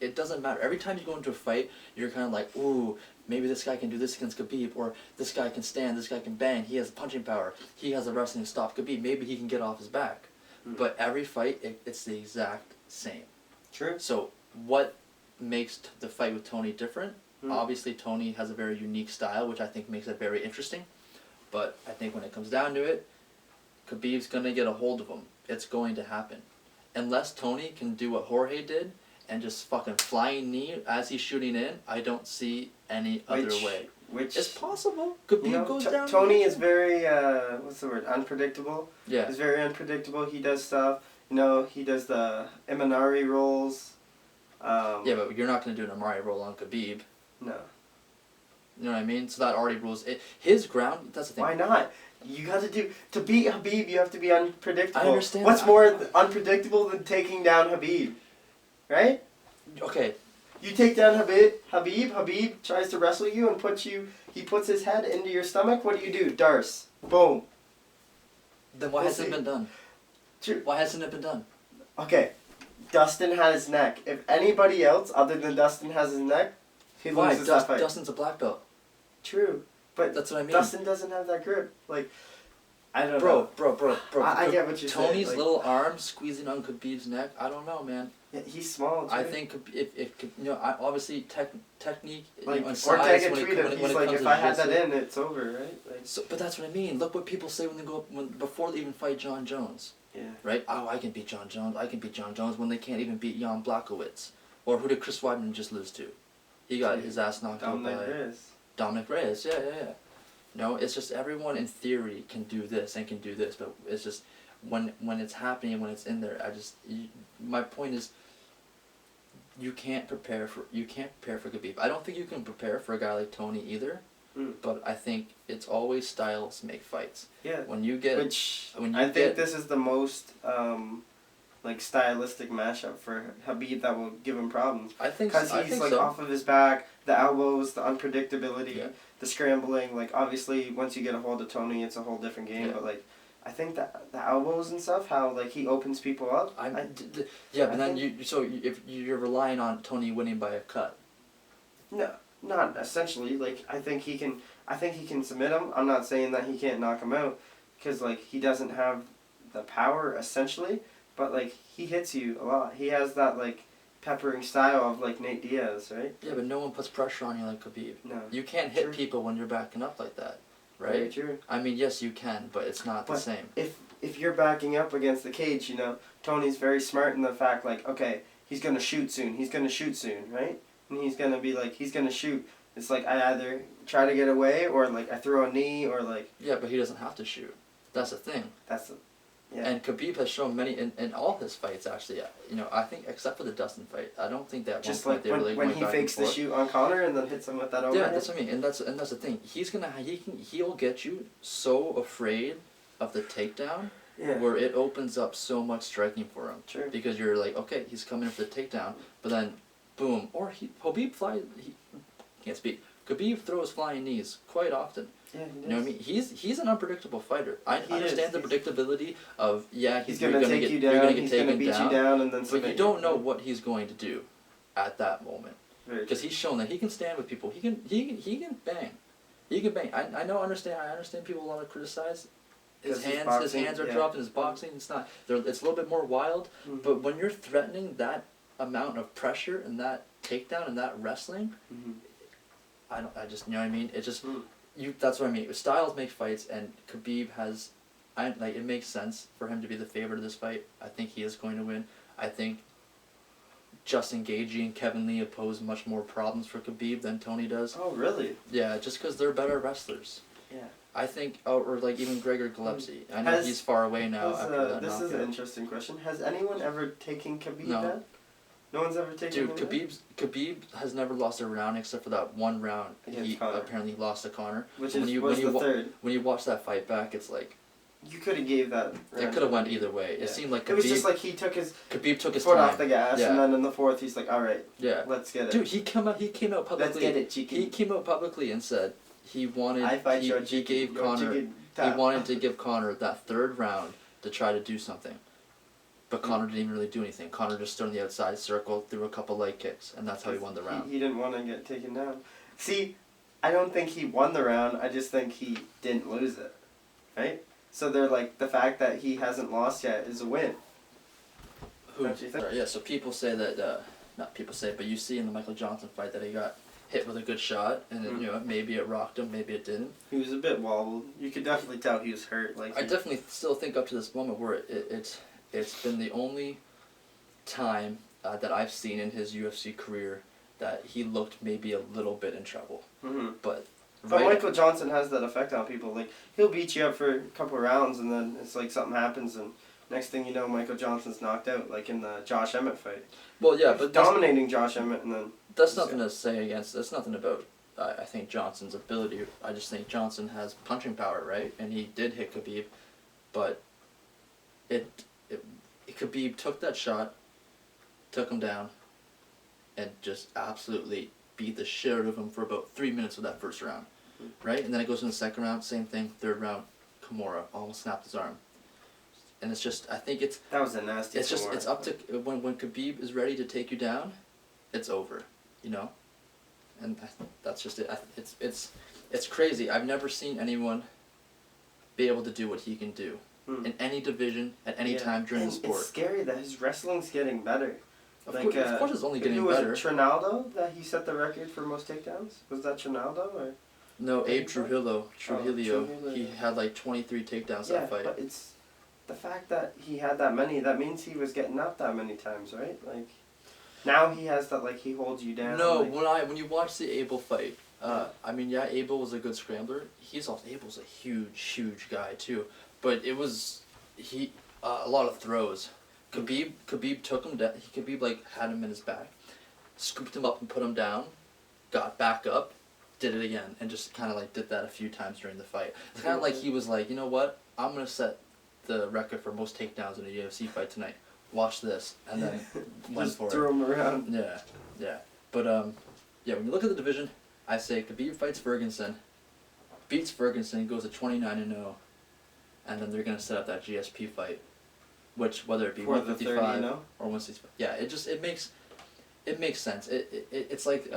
it doesn't matter. Every time you go into a fight, you're kind of like, ooh, maybe this guy can do this against Khabib, or this guy can stand, this guy can bang. He has punching power. He has the wrestling to stop Khabib. Maybe he can get off his back. But every fight, it's the exact same. True. So what makes the fight with Tony different? Hmm. Obviously, Tony has a very unique style, which I think makes it very interesting. But I think when it comes down to it, Khabib's going to get a hold of him. It's going to happen. Unless Tony can do what Jorge did and just fucking flying knee as he's shooting in, I don't see any other way. Which It's possible. Khabib goes down. Tony is very what's the word? Unpredictable. Yeah. He's very unpredictable. He does stuff. You know, he does the Imanari rolls. Yeah, but you're not going to do an Amari roll on Khabib. No. You know what I mean? So that already rules it. His ground, that's the thing. Why not? You got to beat Habib. You have to be unpredictable. I understand What's that. more unpredictable than taking down Habib, right? Okay, You take down Habib tries to wrestle you and he puts his head into your stomach. What do? Darce. Boom. then why We'll hasn't it see. been done? True. Why hasn't it been done? Okay. Dustin had his neck. If anybody else other than Dustin has his neck, he Why? loses that fight. Dustin's a black belt. True. But That's what I mean. Dustin doesn't have that grip. Like, I don't know. Bro. I get what you're saying. Tony's Like, little arm squeezing on Khabib's neck. I don't know, man. yeah, he's small, too. I think if obviously technique Like, and or size take a when it, tweet when of it, he's when it like, comes if to I had jiu-jitsu. that in, it's over, right? Like, So, but that's what I mean. Look what people say before they even fight John Jones. yeah. Right? Oh, I can beat John Jones. I can beat John Jones when they can't even beat Jan Blachowicz. Or who did Chris Weidman just lose to? He got his ass knocked out by Dominic Reyes. Yeah. No, it's just everyone in theory can do this and can do this, but it's just when it's happening, when it's in there, my point is, you can't prepare for Khabib. I don't think you can prepare for a guy like Tony either. But I think it's always styles make fights. Yeah. When you get I think this is the most like stylistic matchup for Khabib that will give him problems. I think because he's like off of his back, the elbows, the unpredictability, the scrambling. Like obviously, once you get a hold of Tony, it's a whole different game. But like, I think that the elbows and stuff, how like he opens people up. But then if you're relying on Tony winning by a cut. No, not essentially. Like I think he can submit him. I'm not saying that he can't knock him out, because like he doesn't have the power essentially. But like he hits you a lot. He has that like peppering style of like Nate Diaz, right? Yeah, but no one puts pressure on you like Khabib. No. You can't hit people when you're backing up like that, right? Very true. I mean, yes, you can, but it's not the same. If you're backing up against the cage, you know, Tony's very smart in the fact like, okay, he's gonna shoot soon. He's gonna shoot soon, right? And he's gonna be like, he's gonna shoot. It's like I either try to get away or like I throw a knee or like. Yeah, but he doesn't have to shoot. That's the thing. Yeah. And Khabib has shown many in all his fights actually. You know, I think except for the Dustin fight, I don't think that just one like fight they really when went he back fakes and the forth. shoot on Connor and then hits him with that overhead. Yeah, that's what I mean, and that's the thing. He'll get you so afraid of the takedown, where it opens up so much striking for him. True. Because you're like, okay, he's coming for the takedown, but then, boom, or can't speak. Khabib throws flying knees quite often. Yeah, he does. You know what I mean? He's an unpredictable fighter. I understand the predictability of he's gonna take you down. He's gonna beat you down, and then. But you don't know what he's going to do, at that moment. Because he's shown that he can stand with people. He can bang. He can bang. I understand people want to criticize. His hands are dropped in his boxing. It's not. It's a little bit more wild. Mm-hmm. But when you're threatening that amount of pressure and that takedown and that wrestling, I just, you know what I mean? It just. That's what I mean. Styles make fights, and Khabib has, it makes sense for him to be the favorite of this fight. I think he is going to win. I think Justin Gaethje and Kevin Lee pose much more problems for Khabib than Tony does. Oh, really? Yeah, just because they're better wrestlers. Yeah. I think, or like even Gregor Gillespie. I know he's far away now after that This knockout. is an interesting question. Has anyone ever taken Khabib No. down? No one's ever taken him down? Khabib has never lost a round except for that one round. He apparently lost to Connor. Which was the third. When you watch that fight back, it's like. You could have gave that. It could have went either way. Yeah. It seemed like Khabib. It was just like Khabib took his foot time. off the gas, and then in the fourth, he's like, "All right, let's get it." Dude, he came out publicly. Let's get it, chicken. He came out publicly and said he wanted. He gave Connor. He wanted to give Connor that third round to try to do something. But Connor didn't even really do anything. Connor just stood on the outside circle, threw a couple leg kicks, and that's how he won the round. He didn't want to get taken down. See, I don't think he won the round. I just think he didn't lose it. Right? So they're like, the fact that he hasn't lost yet is a win. Don't you think? Yeah, so people say that, not people say, but you see in the Michael Johnson fight that he got hit with a good shot, and then, you know, maybe it rocked him, maybe it didn't. He was a bit wobbled. You could definitely tell he was hurt. I definitely still think up to this moment where it's been the only time that I've seen in his UFC career that he looked maybe a little bit in trouble. Mm-hmm. But Michael Johnson has that effect on people. Like, he'll beat you up for a couple of rounds, and then it's like something happens, and next thing you know, Michael Johnson's knocked out, like in the Josh Emmett fight. Well, yeah, but dominating Josh Emmett, and then that's nothing to say against. That's nothing about. I think Johnson's ability. I just think Johnson has punching power, right? And he did hit Khabib, but Khabib took that shot, took him down, and just absolutely beat the shit out of him for about 3 minutes of that first round, right? And then it goes in the second round, same thing. Third round, Kimura almost snapped his arm, and it's just that was a nasty. It's up to when Khabib is ready to take you down, it's over, you know, and that's just it. It's crazy. I've never seen anyone be able to do what he can do in any division at any time during the sport. It's scary that his wrestling's getting better. Of course it's only getting better. Was it Trinaldo that he set the record for most takedowns? Was that Trinaldo or? No, Abe Trujillo. He had like 23 takedowns that fight. But it's the fact that he had that many. That means he was getting up that many times, right? Like, now he has that, like, he holds you down. No, like, when you watch the Abel fight, I mean, Abel was a good scrambler. Abel's a huge guy too, but it was a lot of throws. Khabib took him down. Khabib like had him in his back, scooped him up and put him down, got back up, did it again, and just kind of like did that a few times during the fight. It's kind of like he was like, you know what, I'm gonna set the record for most takedowns in a UFC fight tonight. Watch this, and then went Just for threw it. him around. Yeah. But yeah, when you look at the division, I say Khabib fights Ferguson, beats Ferguson, goes to 29-0, and then they're gonna set up that GSP fight, which whether it be For the 155 30, or 165, yeah, it makes sense. It's like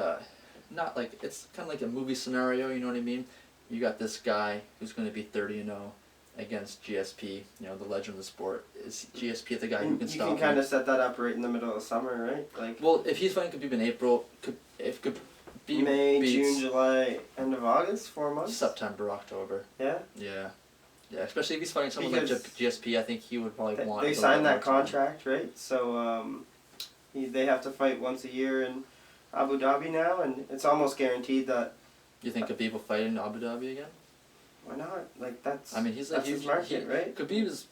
not like it's kind of like a movie scenario. You know what I mean? You got this guy who's gonna be 30-0 against GSP. You know, the legend of the sport. Is GSP the guy who can stop You him? can kind of set that up right in the middle of summer, right? Like. Well, if he's fighting Khabib in April, if Khabib May, beats June, July, end of August, 4 months. September, October. Yeah. Yeah. Especially if he's fighting someone Because like GSP, I think he would probably want. They a little signed bit that more time. contract, right? So they have to fight once a year in Abu Dhabi now, and it's almost guaranteed that. You think Khabib will fight in Abu Dhabi again? Why not? Like that's. I mean, he's a that's huge his market, right? Khabib is.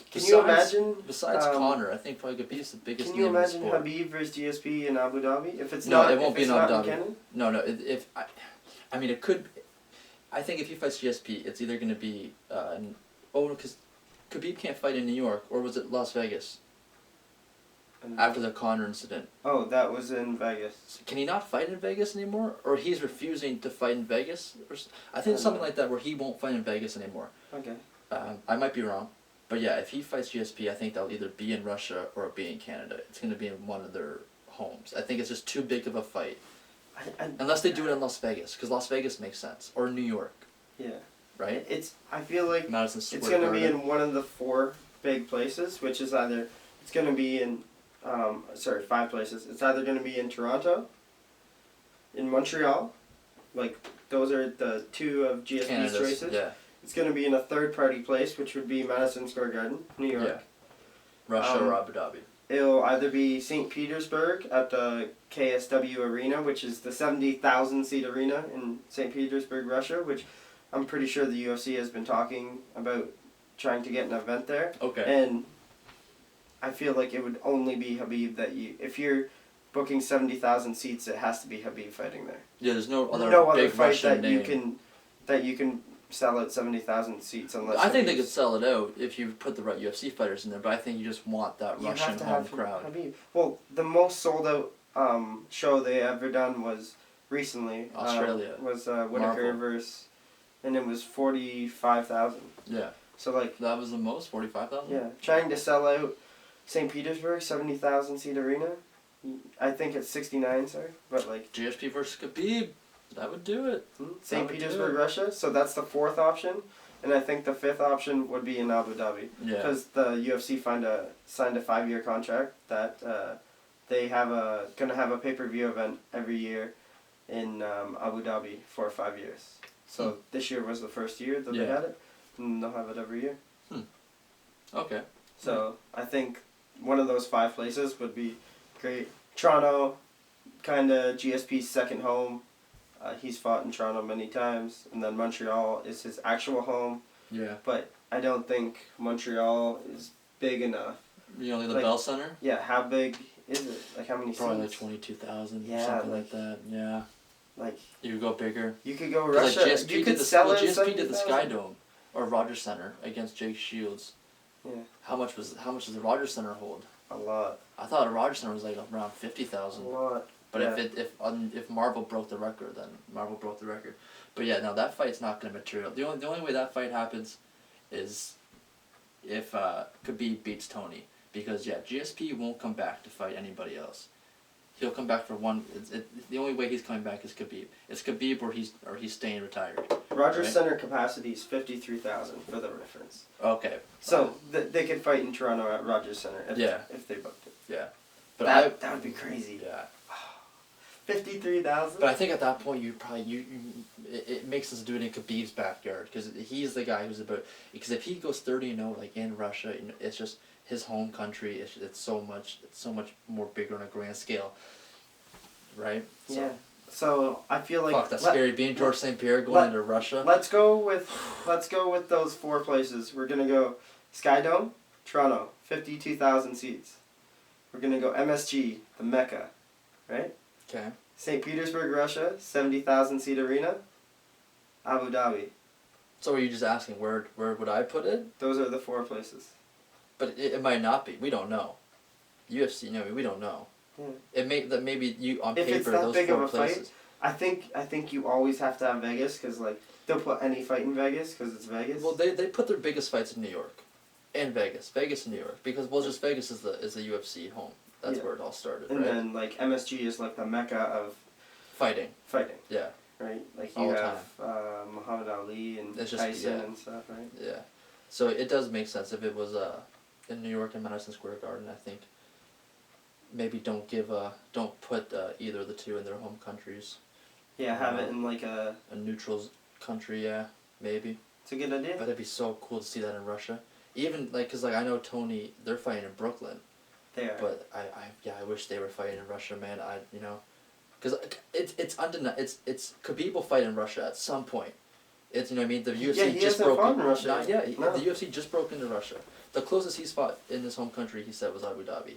Can you imagine? Besides Conor, I think probably Khabib's the biggest. Can you name in the imagine sport. Habib versus GSP in Abu Dhabi? If it's No, not, it won't if be it's in Abu not Dhabi. Canada? No. I mean, it could. I think if he fights GSP, it's either going to be. Because Khabib can't fight in New York, or was it Las Vegas? After the Conor incident. Oh, that was in Vegas. Can he not fight in Vegas anymore? Or he's refusing to fight in Vegas? I think it's something like that where he won't fight in Vegas anymore. Okay. I might be wrong. But yeah, if he fights GSP, I think that'll either be in Russia or be in Canada. It's going to be in one of their homes. I think it's just too big of a fight. Unless they do it in Las Vegas, because Las Vegas makes sense. Or New York. Yeah. Right? I feel like Madison Square it's going to be Garden. in one of the 4 big places, which is either, it's going to be in, 5 places. It's either going to be in Toronto, in Montreal, like those are the 2 of GSP's Canada's, choices. yeah. It's going to be in a third-party place, which would be Madison Square Garden, New York. Yeah. Russia or Abu Dhabi. It'll either be St. Petersburg at the KSW Arena, which is the 70,000 seat arena in St. Petersburg, Russia, which I'm pretty sure the UFC has been talking about trying to get an event there. Okay. And I feel like it would only be Habib if you're booking 70,000 seats, it has to be Habib fighting there. Yeah, there's no other big fight Russian that name. you can sell out 70,000 seats unless I think they Habib's- could sell it out if you put the right UFC fighters in there, but I think you just want that You Russian have to home have crowd. Habib. Well, the most sold out show they ever done was recently. Australia. Was Whitaker Marvel. versus, and it was 45,000. Yeah. So like. That was the most, 45,000? Yeah, trying to sell out St. Petersburg 70,000 seat arena. I think it's 69, sorry, but like. GSP versus Khabib. That would do it. St. would do Petersburg, it. Russia. So that's the 4th option, and I think the 5th option would be in Abu Dhabi. Yeah. Because the UFC signed a 5-year contract that they gonna have a pay-per-view event every year in Abu Dhabi for 5 years. So this year was the first year that they had it, and they'll have it every year. Okay. So I think one of those 5 places would be great. Toronto, kind of GSP's second home. He's fought in Toronto many times, and then Montreal is his actual home. Yeah. But I don't think Montreal is big enough. You know, the Like- Bell Center? Yeah, how big is it? Like how many Probably like seats? 22,000 or Yeah, something like- like that. Yeah. Like You could go bigger. you could go 'Cause, Russia. Like GSP you did could the, sell well, it. GSP did the 70,000. Sky Dome or Rogers Center against Jake Shields. Yeah. How much does the Rogers Center hold? A lot. I thought a Rogers Center was like around A 50,000. lot. But Yeah. if Marvel broke the record, then Marvel broke the record. But yeah, no, that fight's not gonna material. The only way that fight happens is if Khabib beats Tony, because yeah, GSP won't come back to fight anybody else. He'll come back for one. The only way he's coming back is Khabib. It's Khabib or he's staying retired. Rogers Right. Center capacity is 53,000 for the reference. Okay. So they could fight in Toronto at Rogers Center if they booked it. Yeah. But That would be crazy. yeah. 53,000. But I think at that point it makes sense to do it in Khabib's backyard because he's the guy who's about. Because if he goes 30-0 like in Russia, it's just his home country. It's so much more bigger on a grand scale, right? So, Yeah. So I feel like fuck, that's scary. Being George St. Pierre going into Russia. Let's go with those 4 places. We're gonna go Sky Dome, Toronto, 52,000 seats. We're gonna go MSG, the Mecca, right? Okay. St. Petersburg, Russia, 70,000 seat arena. Abu Dhabi. So are you just asking where would I put it? Those are the 4 places. But it might not be. We don't know. UFC, we don't know. Yeah. It may that maybe you on If paper it's that those big 4 of a places. fight, I think you always have to have Vegas because like they'll put any fight in Vegas because it's Vegas. Well, they put their biggest fights in New York, and Vegas, and New York, because just Vegas is the UFC home. That's where it all started, and right? then like MSG is like the mecca of Fighting. Yeah. Right. Like you All the have Muhammad Ali and It's just- Tyson yeah. and stuff, right? Yeah, so it does make sense if it was in New York and Madison Square Garden. I think maybe don't put either of the two in their home countries. Yeah, have it in like a neutral country. Yeah, maybe. It's a good idea. But it'd be so cool to see that in Russia. Even like, cause like I know Tony, they're fighting in Brooklyn. They are. But I wish they were fighting in Russia, man. Cause it's undeniable. It's Khabib will fight in Russia at some point. It's what I mean. The UFC he just hasn't broke. fought in Russia. Not yet. No. The UFC just broke into Russia. The closest he's fought in his home country, he said, was Abu Dhabi.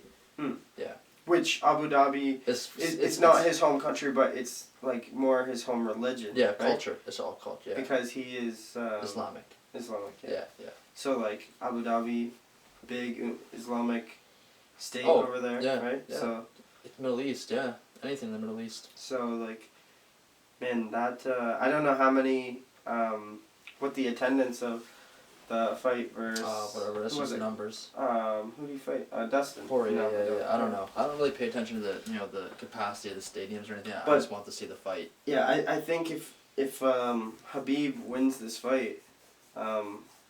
Yeah. Which Abu Dhabi it's not his home country, but it's like more his home religion. Yeah, right? culture. It's all culture. Yeah. Because he is Islamic. Islamic. Yeah. So like Abu Dhabi, big Islamic state Oh, over there, yeah, right? yeah. So It's Middle East. Yeah. Anything in the Middle East. so like, man, that I don't know how many what the attendance of the fight versus Whatever. That's who was just it? numbers. Who do you fight? Dustin. Corey, No, yeah. I don't know. I don't really pay attention to the capacity of the stadiums or anything. I But- just want to see the fight. Yeah, I think if Habib wins this fight,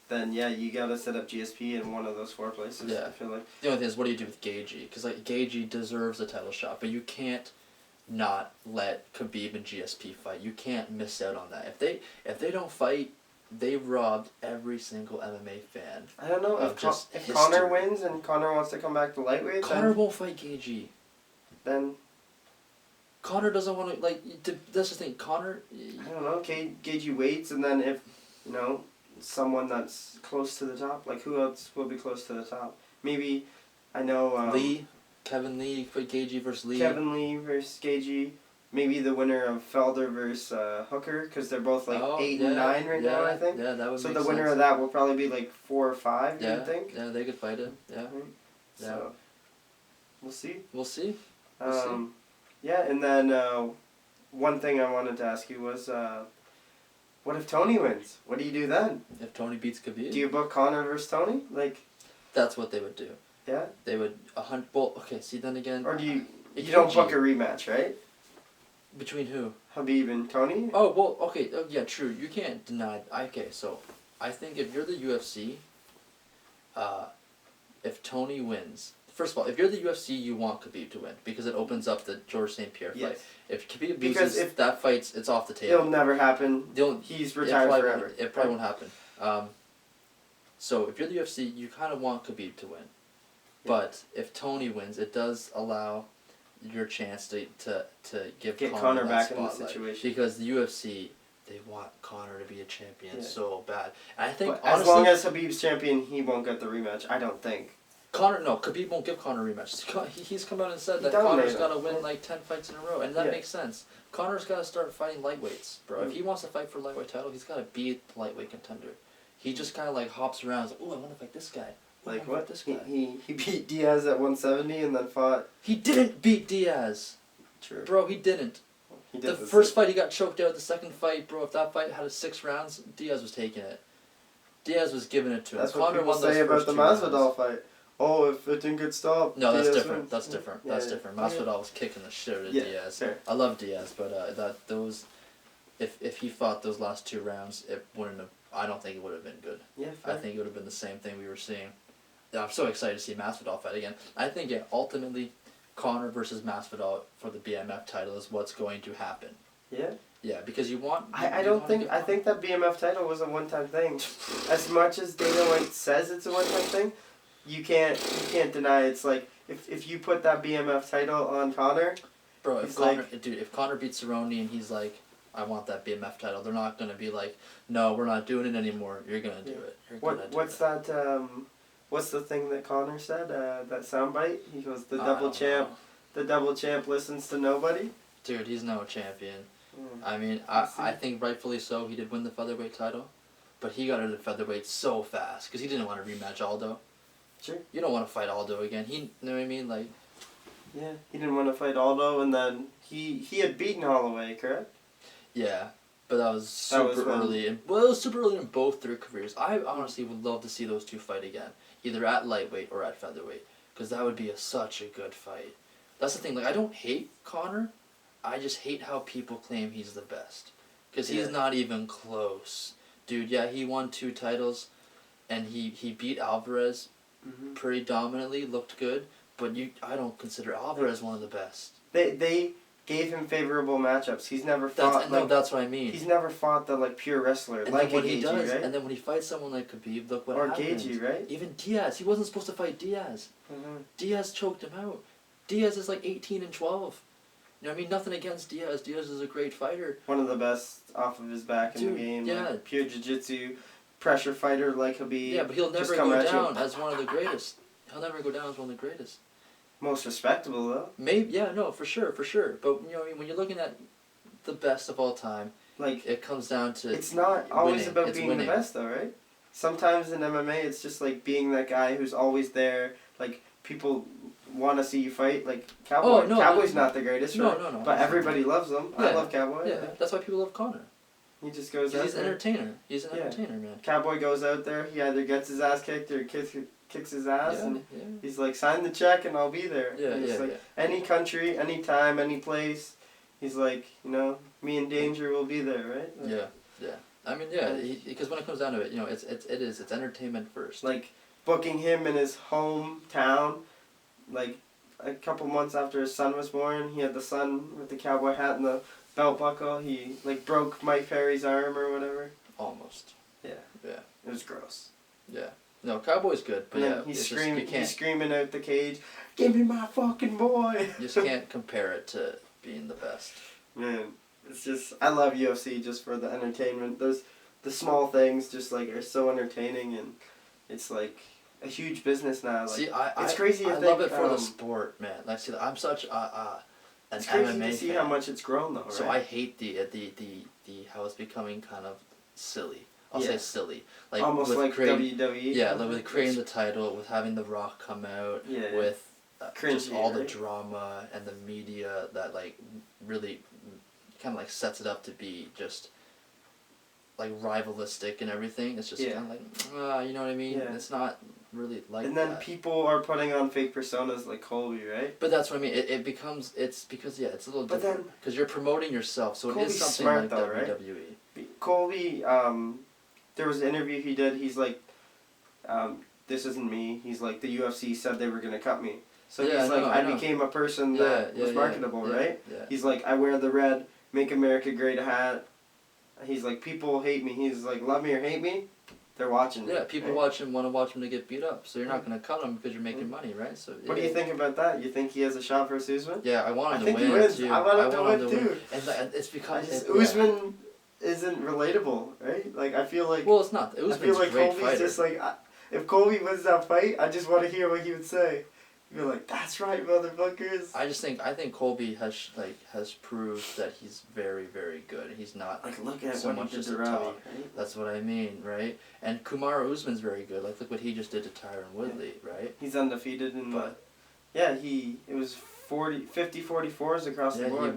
then yeah, you gotta set up GSP in one of those 4 places. Yeah. I feel like. The only thing is, what do you do with Gagey? Because like Gagey deserves a title shot, but you can't not let Khabib and GSP fight. You can't miss out on that. If they don't fight, they've robbed every single MMA fan. I don't know Of if just if history. Connor wins and Connor wants to come back to lightweight. Connor won't fight Gagey. Then Connor doesn't want to that's the thing. Connor. I don't know. Gagey waits, and then if someone that's close to the top, like who else will be close to the top? Maybe I know Kevin Lee fight Gagey versus Lee. Kevin Lee versus Gagey. Maybe the winner of Felder versus Hooker, because they're both like 8 and 9 right now, I think. Yeah, that would So make the winner sense. of that will probably be like 4 or 5. Yeah, You think? yeah, they could fight it. Yeah, So we'll see. we'll see. Yeah, and then one thing I wanted to ask you was, what if Tony wins? What do you do then? If Tony beats Khabib, Do you book Connor versus Tony? Like, that's what they would do. yeah? They would 100. Well, okay. See, then again. Or do you it you don't could book be- a rematch, right? Between who? Habib and Tony? Oh well, okay. Yeah, true. You can't deny. Okay, so I think if you're the UFC, if Tony wins, first of all, if you're the UFC, you want Khabib to win because it opens up the George St. Pierre fight. Yes. If Khabib Because loses, if- that fight's it's off the It'll table. never happen. He's retired probably forever. won't- It probably won't happen. So if you're the UFC, you kind of want Khabib to win, but if Tony wins, it does allow your chance to give Get Conor Conor that back in the spotlight. situation. Because the UFC, they want Conor to be a champion Yeah. so bad. And I think But honestly, as long as Habib's champion, he won't get the rematch, I don't think. Khabib won't give Conor a rematch. He's come out and said He that dominated Conor's got to him. win like 10 fights in a row, and that Yeah. makes sense. Conor's got to start fighting lightweights, bro. If he wants to fight for lightweight title, he's got to beat the lightweight contender. He just kind of like hops around, he's like, oh, I want to fight this guy. Ooh, I Like wanna what? fight This guy. He beat Diaz at 170 and then fought. He didn't beat Diaz. True. Bro, he didn't. He did The first fight he got choked out. The second fight, bro, if that fight had a 6 rounds, Diaz was taking it. Diaz was giving it to him. That's what Conor people won those say about first the 2 rounds. Masvidal fight. Oh, if it didn't get stopped. No, that's Diaz different. wins. That's different. Yeah, That's yeah. different. Masvidal was kicking the shit out of Yeah, Diaz. fair. I love Diaz, but if he fought those last 2 rounds, it wouldn't have. I don't think it would have been good. Yeah, I fair. think it would have been the same thing we were seeing. Yeah, I'm so excited to see Masvidal fight again. I think ultimately, Conor versus Masvidal for the BMF title is what's going to happen. Yeah. Yeah, because you want. I don't think I think that BMF title was a one-time thing. As much as Dana White says it's a one-time thing, you can't deny it's like if you put that BMF title on Conor, Bro, if he's Conor, if Conor beats Cerrone and he's like, I want that BMF title, they're not gonna be like, no, we're not doing it anymore. You're gonna do it. You're gonna do what's it. that? What's the thing that Conor said? That soundbite? He goes, the I double don't champ. know. The double champ listens to nobody. Dude, he's no champion. Mm. I mean, I think rightfully so. He did win the featherweight title, but he got out of featherweight so fast because he didn't want to rematch Aldo. Sure. You don't want to fight Aldo again. You know what I mean? Like. Yeah, he didn't want to fight Aldo, and then he had beaten Holloway, correct? Yeah, but that was super early. It was super early in both their careers. I honestly would love to see those two fight again, either at lightweight or at featherweight, because that would be such a good fight. That's the thing. Like, I don't hate Conor. I just hate how people claim he's the best, because he's not even close, dude. Yeah, he won 2 titles, and he beat Alvarez pretty dominantly. Looked good, but I don't consider Alvarez one of the best. They gave him favorable matchups. He's never fought. That's what I mean. He's never fought the pure wrestler and like then when Gaethje, he does, right? and then when he fights someone like Khabib, look what happens. Or Gaethje, right? Even Diaz, he wasn't supposed to fight Diaz. Diaz choked him out. Diaz is like 18-12. You know what I mean? Nothing against Diaz. Diaz is a great fighter. One of the best off of his back in the game. Yeah. Like pure jiu-jitsu, pressure fighter like Khabib. Yeah, but he'll never go down as one of the greatest. He'll never go down as one of the greatest. Most respectable though. Maybe, yeah, no, for sure. But you know, when you're looking at the best of all time, like it comes down to it's not always about being winning. the best though, right? Sometimes in MMA, it's just like being that guy who's always there. Like people want to see you fight. Like Cowboy. Cowboy's not the greatest, right? No. But everybody loves him. Yeah. I love Cowboy. Yeah, that's why people love Conor. He just goes out He's an there. entertainer. He's an entertainer, man. Cowboy goes out there. He either gets his ass kicked or kicks his ass, and yeah. he's like, sign the check and I'll be there. Any country, any time, any place. He's like, you know, me in danger will be there, right? Like, yeah. I mean, because when it comes down to it, you know, it's entertainment first. Like booking him in his hometown, like a couple months after his son was born, he had the son with the cowboy hat and the belt buckle. He like broke Mike Perry's arm or whatever. Almost. Yeah. Yeah. It was gross. Yeah. No, Cowboy's good, but and he's screaming out the cage, "Give me my fucking boy!" You just can't compare it to being the best. Man, it's just I love UFC just for the entertainment. There's the small things just like are so entertaining, and it's like a huge business now. Like, see, it's crazy. I love it for the sport, man. Like, see, I'm such an it's MMA crazy to see fan. how much it's grown though. Right? So I hate the how it's becoming kind of silly. I'll say silly. Like almost like WWE. Yeah, like with creating the title, with having The Rock come out, with just all the drama and the media that like really kind of like sets it up to be just like rivalistic and everything. It's just kind of like, you know what I mean? Yeah. It's not really like and then people are putting on fake personas like Colby, right? But that's what I mean. It becomes, it's because, it's a little different. Because you're promoting yourself, so Colby's it is something smart like though, WWE. Right? Colby, there was an interview he did, he's like, this isn't me. He's like, the UFC said they were going to cut me. So he's like, I became a person that was marketable, right? Yeah. He's like, I wear the red, Make America Great hat. He's like, people hate me. He's like, love me or hate me, they're watching me. Yeah, people want to watch him to get beat up. So you're not going to cut him because you're making money, right? So what do you think about that? You think he has a shot versus Usman? Yeah, I want him to win. He wins. Too. I want him to win too. And it's because Usman isn't relatable, right? Like I feel like. Well, it's not. Usman's I feel like great Colby's fighter. just like, if Colby wins that fight, I just want to hear what he would say. He'd be like, "That's right, motherfuckers." I think Colby has proved that he's very, very good. He's not like look at so what much he did just to a Robbie, talk. right? That's what I mean, right? And Kamaru Usman's very good. Like look what he just did to Tyron Woodley, right? He's undefeated in it was 50-44s across the board.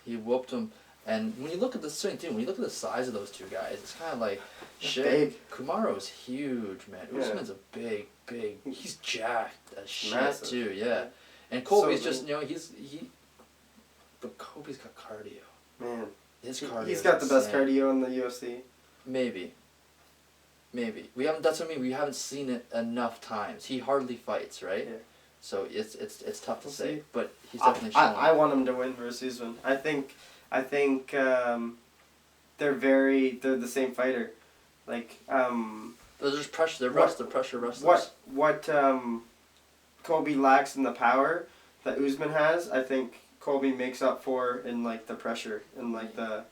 He whooped him. And when you look at the same thing, when you look at the size of those two guys, it's kind of like shit. Big. Kamaru's huge, man. Usman's a big. He's jacked as shit massive. too. Yeah, and Colby's So just but Colby's got cardio. Man, his cardio. He's got the best cardio in the UFC. Maybe. We haven't. That's what I mean. We haven't seen it enough times. He hardly fights, right? Yeah. So it's tough to say, see. but he's definitely showing. I want him to win versus Usman. I think they're the same fighter. Like There's just pressure. They're pressure wrestlers. What Colby lacks in the power that Usman has, I think Colby makes up for in like the pressure and like the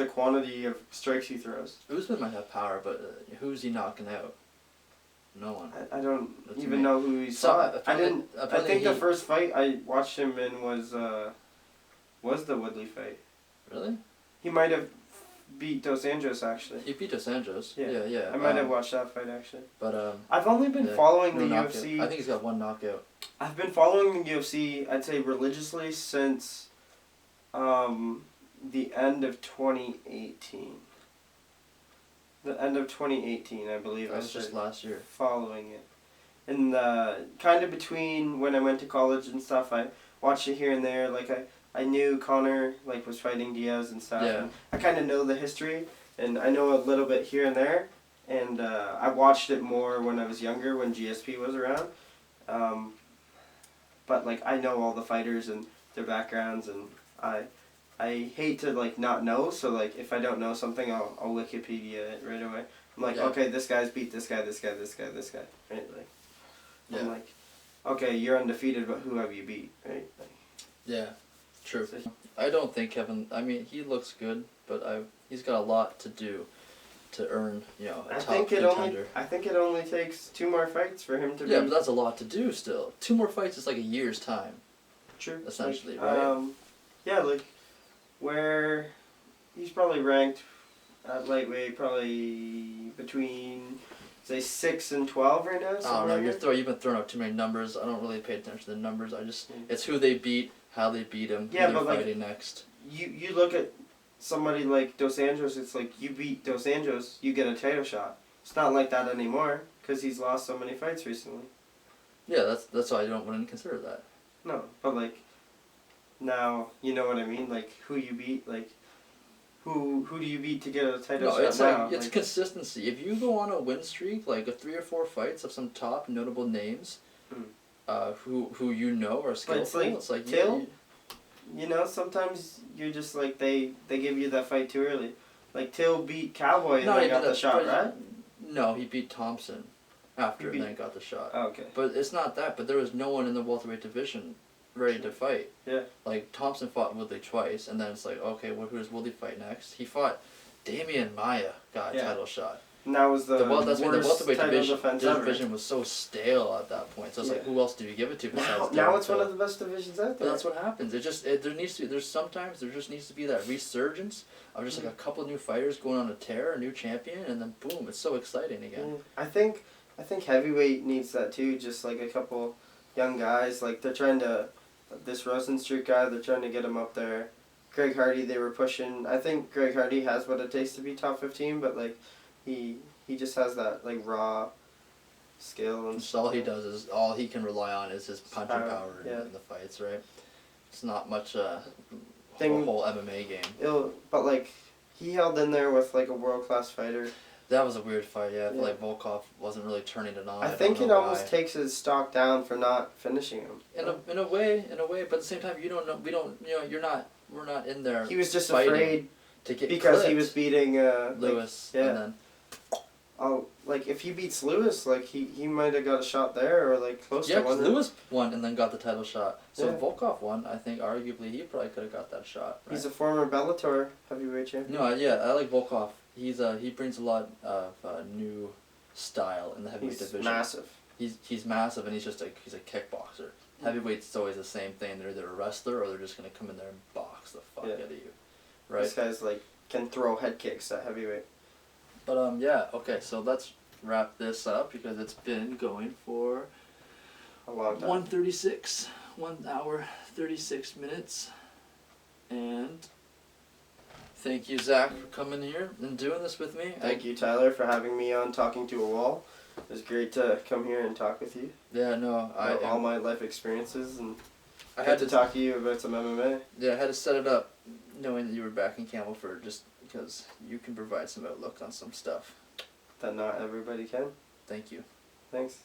quantity of strikes he throws. Usman might have power, but who's he knocking out? No one. I don't That's even me. know who he So, fought. I apparently- didn't. I apparently think the he- first fight I watched him in was the Woodley fight. Really? He might have beat Dos Anjos actually. He beat Dos Anjos. Yeah. Yeah. I might have watched that fight actually. But I've only been yeah, following no the knockout. UFC. I think he's got one knockout. I've been following the UFC. I'd say religiously since the end of 2018. The end of 2018, I believe. That was just last year. Following it. And kind of between when I went to college and stuff, I watched it here and there. Like I knew Connor like was fighting Diaz and stuff. Yeah. And I kind of know the history, and I know a little bit here and there. And I watched it more when I was younger, when GSP was around. But like I know all the fighters and their backgrounds, and I hate to like not know. So like if I don't know something, I'll Wikipedia it right away. I'm like, Yeah. okay, this guy's beat this guy, this guy, this guy, this guy, right? Like, Yeah. I'm like, okay, you're undefeated, but who have you beat, right? Like, Yeah. True. I don't think Kevin. I mean, he looks good, but he's got a lot to do to earn, a I top think contender. I think it only takes 2 more fights for him to Yeah, be. but that's a lot to do still. 2 more fights is like a year's time. True. Essentially, like, right? Yeah, like where he's probably ranked at lightweight, probably between say 6 and 12 right now. I don't know. somewhere in there. You've been throwing out too many numbers. I don't really pay attention to the numbers. Mm. It's who they beat, how they beat him, Yeah, who they're but, like, fighting next. You look at somebody like Dos Anjos. It's like you beat Dos Anjos, you get a title shot. It's not like that anymore because he's lost so many fights recently. Yeah, that's why I wouldn't consider that. No, but like now you know what I mean. Like who you beat, like who do you beat to get a title No, shot it's now? like it's consistency. If you go on a win streak, like a 3 or 4 fights of some top notable names, who you know are skillful, it's like Till. You know, sometimes you're just like they give you that fight too early. Like Till beat Cowboy and then got the shot, right? No, he beat Thompson after He and then got the shot. Oh, okay. But it's not that. But there was no one in the welterweight division ready to fight. Yeah. Like Thompson fought Woodley twice, and then it's like, okay, well, who does Woodley fight next? He fought Damian Maia, got a title shot. And that was the worst the welterweight title division. defense The ever. division was so stale at that point. So it's like, who else do you give it to besides? Now Darren it's one of Till? the best divisions out But there. that's what happens. There just needs to be that resurgence of just like a couple new fighters going on a tear, a new champion, and then boom, it's so exciting again. I think heavyweight needs that too. Just like a couple young guys, like they're trying to this Rosenstruck guy. They're trying to get him up there. Greg Hardy, they were pushing. I think Greg Hardy has what it takes to be top 15, but like he just has that like raw skill and Just all he does is all he can rely on is his punching power yeah. in the fights, right? It's not much Thing- whole MMA game. But like he held in there with like a world class fighter. That was a weird fight. Yeah, I feel Yeah. like Volkov wasn't really turning it on. I don't think it know almost why. takes his stock down for not finishing him. in a way, but at the same time, you don't know. We don't. We're not in there. He was just fighting afraid to get because he clipped. was beating Lewis. yeah. And then like if he beats Lewis, like he might have got a shot there or like close yeah, to one. because Lewis won and then got the title shot. So Yeah. Volkov won. I think arguably he probably could have got that shot. Right? He's a former Bellator heavyweight champion. No, yeah, I like Volkov. He brings a lot of new style in the heavyweight He's division. massive. He's massive and he's a kickboxer. Heavyweight's always the same thing. They're either a wrestler or they're just gonna come in there and box the fuck out of you, right? This guy's like can throw head kicks at heavyweight. But yeah, okay. So let's wrap this up because it's been going for A long time. 1:36, 1 hour 36 minutes, and thank you, Zach, for coming here and doing this with me. Thank you, Tyler, for having me on Talking to a Wall. It was great to come here and talk with you. Yeah, no, About all my life experiences and I had to talk to you about some MMA. Yeah, I had to set it up knowing that you were back in Campbellford just because you can provide some outlook on some stuff. That not everybody can. Thank you. Thanks.